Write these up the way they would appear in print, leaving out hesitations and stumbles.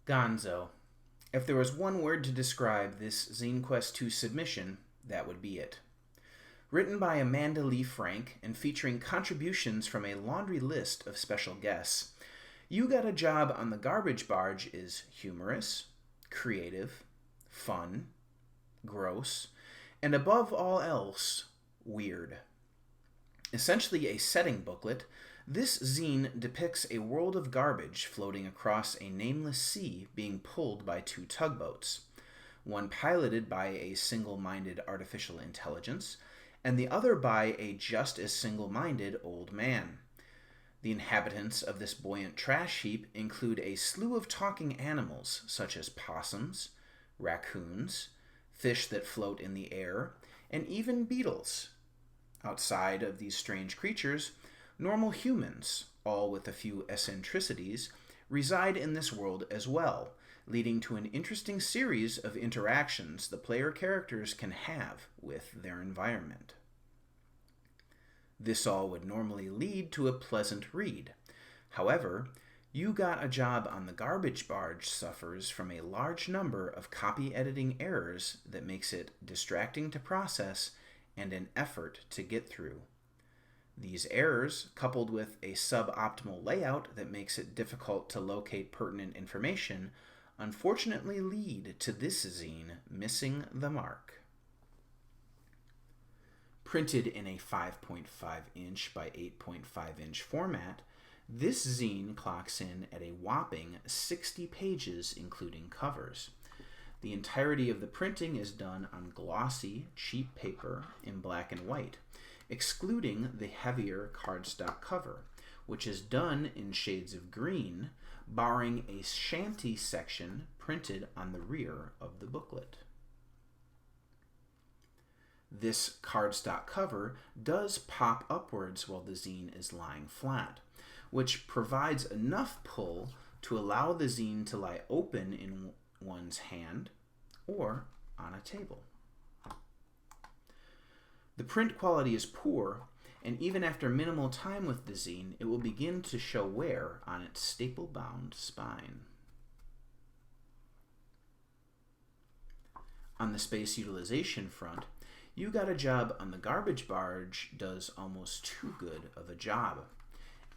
Gonzo. If there was one word to describe this Zine Quest 2 submission, that would be it. Written by Amanda Lee Frank and featuring contributions from a laundry list of special guests, You Got a Job on the Garbage Barge is humorous, creative, fun, gross, and above all else, weird. Essentially a setting booklet, this zine depicts a world of garbage floating across a nameless sea being pulled by two tugboats, one piloted by a single-minded artificial intelligence, and the other by a just as single-minded old man. The inhabitants of this buoyant trash heap include a slew of talking animals such as possums, raccoons, fish that float in the air, and even beetles. Outside of these strange creatures, normal humans, all with a few eccentricities, reside in this world as well, leading to an interesting series of interactions the player characters can have with their environment. This all would normally lead to a pleasant read. However, You Got a Job on the Garbage Barge suffers from a large number of copy editing errors that makes it distracting to process and an effort to get through. These errors, coupled with a suboptimal layout that makes it difficult to locate pertinent information, unfortunately lead to this zine missing the mark. Printed in a 5.5-inch by 8.5-inch format, this zine clocks in at a whopping 60 pages including covers. The entirety of the printing is done on glossy, cheap paper in black and white, excluding the heavier cardstock cover, which is done in shades of green, barring a shanty section printed on the rear of the booklet. This cardstock cover does pop upwards while the zine is lying flat, which provides enough pull to allow the zine to lie open in one's hand or on a table. The print quality is poor, and even after minimal time with the zine, it will begin to show wear on its staple-bound spine. On the space utilization front, You Got a Job on the Garbage Barge does almost too good of a job.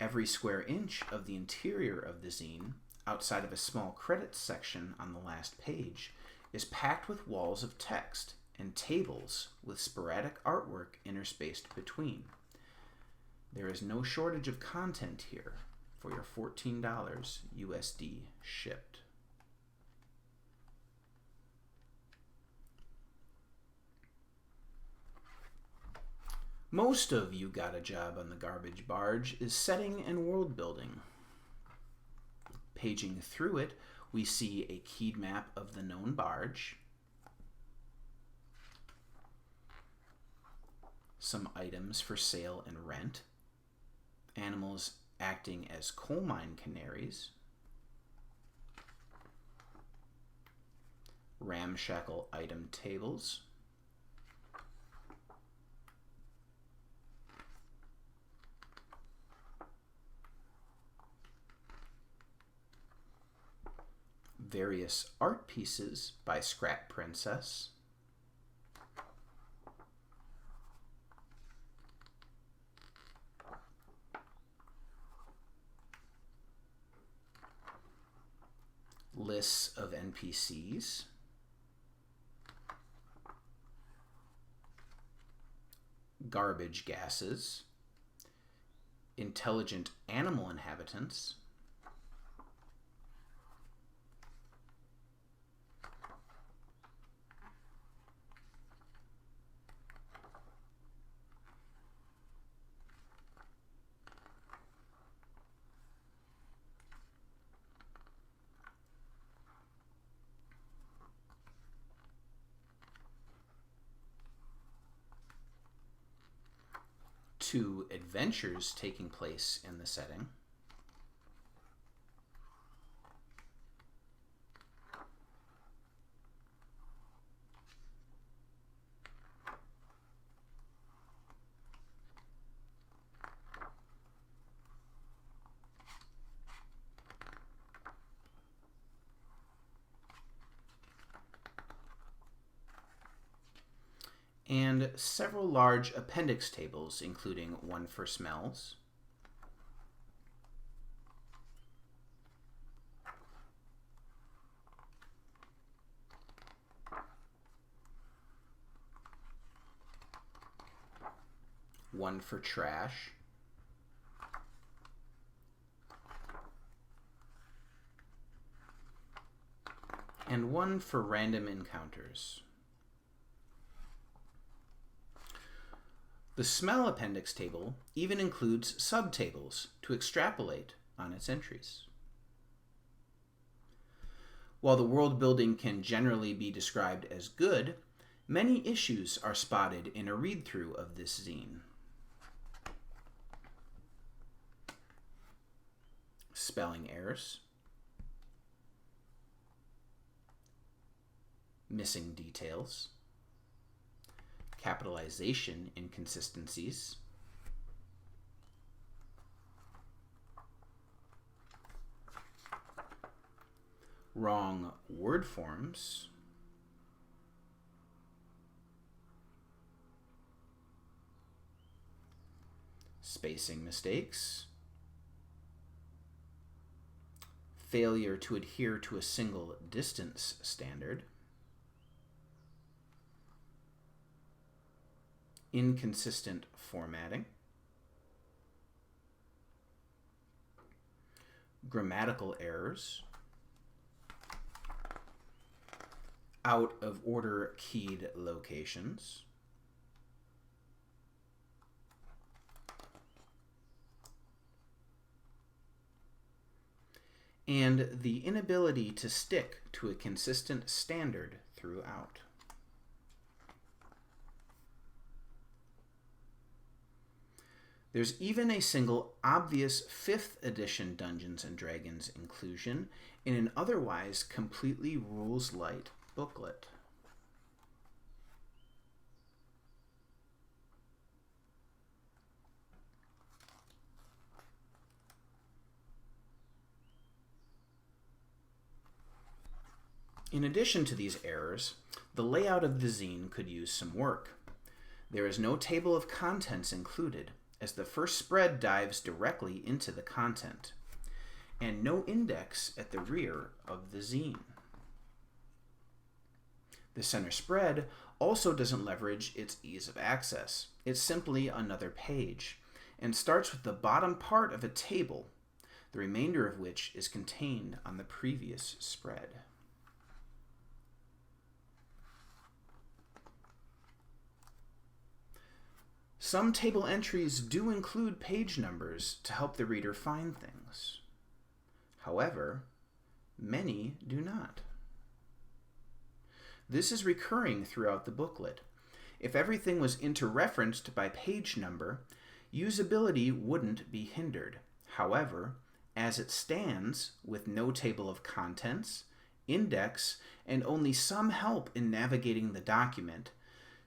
Every square inch of the interior of the zine, outside of a small credits section on the last page, is packed with walls of text and tables with sporadic artwork interspaced between. There is no shortage of content here for your $14 USD shipped. Most of You Got a Job on the Garbage Barge is setting and world building. Paging through it, we see a keyed map of the known barge, some items for sale and rent, animals acting as coal mine canaries, ramshackle item tables, various art pieces by Scrap Princess, lists of NPCs, garbage gases, intelligent animal inhabitants, two adventures taking place in the setting, and several large appendix tables, including one for smells, one for trash, and one for random encounters. The smell appendix table even includes subtables to extrapolate on its entries. While the world building can generally be described as good, many issues are spotted in a read-through of this zine. Spelling errors, missing details, capitalization inconsistencies, wrong word forms, spacing mistakes, failure to adhere to a single distance standard, inconsistent formatting, grammatical errors, out of order keyed locations, and the inability to stick to a consistent standard throughout. There's even a single obvious 5th edition Dungeons & Dragons inclusion in an otherwise completely rules-light booklet. In addition to these errors, the layout of the zine could use some work. There is no table of contents included, as the first spread dives directly into the content, and no index at the rear of the zine. The center spread also doesn't leverage its ease of access. It's simply another page, and starts with the bottom part of a table, the remainder of which is contained on the previous spread. Some table entries do include page numbers to help the reader find things. However, many do not. This is recurring throughout the booklet. If everything was interreferenced by page number, usability wouldn't be hindered. However, as it stands, with no table of contents, index, and only some help in navigating the document,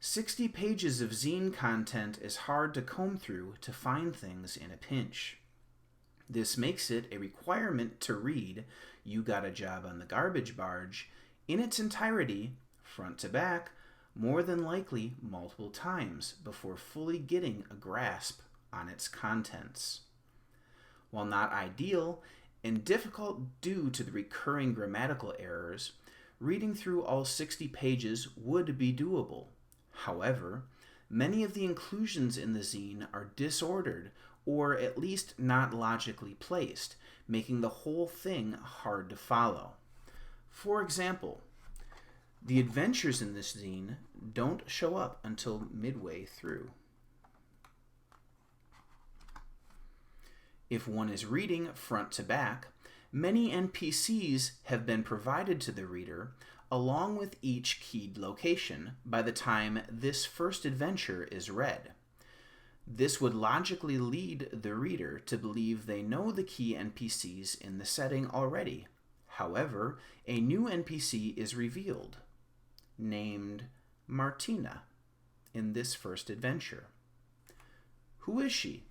60 pages of zine content is hard to comb through to find things in a pinch. This makes it a requirement to read You Got a Job on the Garbage Barge in its entirety, front to back, more than likely multiple times before fully getting a grasp on its contents. While not ideal and difficult due to the recurring grammatical errors, reading through all 60 pages would be doable. However, many of the inclusions in the zine are disordered or at least not logically placed, making the whole thing hard to follow. For example, the adventures in this zine don't show up until midway through. If one is reading front to back, many NPCs have been provided to the reader along with each keyed location by the time this first adventure is read. This would logically lead the reader to believe they know the key NPCs in the setting already. However, a new NPC is revealed, named Martina, in this first adventure. Who is she?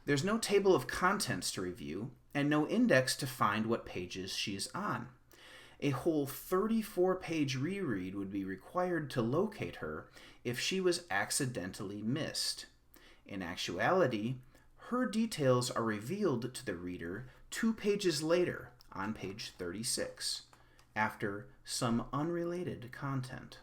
There's no table of contents to review, and no index to find what pages she is on. A whole 34-page reread would be required to locate her if she was accidentally missed. In actuality, her details are revealed to the reader 2 pages later on page 36, after some unrelated content.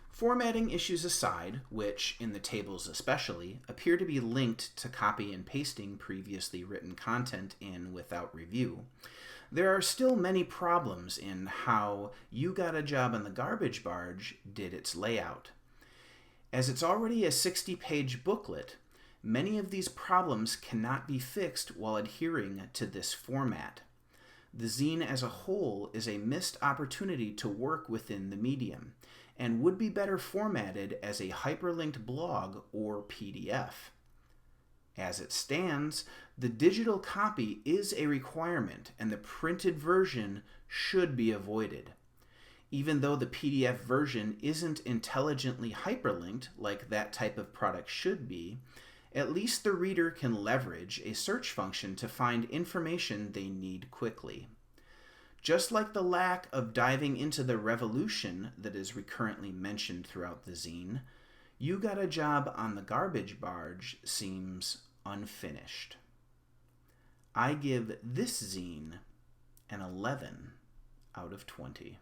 Formatting issues aside, which, in the tables especially, appear to be linked to copy and pasting previously written content in without review, there are still many problems in how You Got a Job on the Garbage Barge did its layout. As it's already a 60-page booklet, many of these problems cannot be fixed while adhering to this format. The zine as a whole is a missed opportunity to work within the medium, and would be better formatted as a hyperlinked blog or PDF. As it stands, the digital copy is a requirement, and the printed version should be avoided. Even though the PDF version isn't intelligently hyperlinked like that type of product should be, at least the reader can leverage a search function to find information they need quickly. Just like the lack of diving into the revolution that is recurrently mentioned throughout the zine, You Got a Job on the Garbage Barge seems unfinished. I give this zine an 11 out of 20.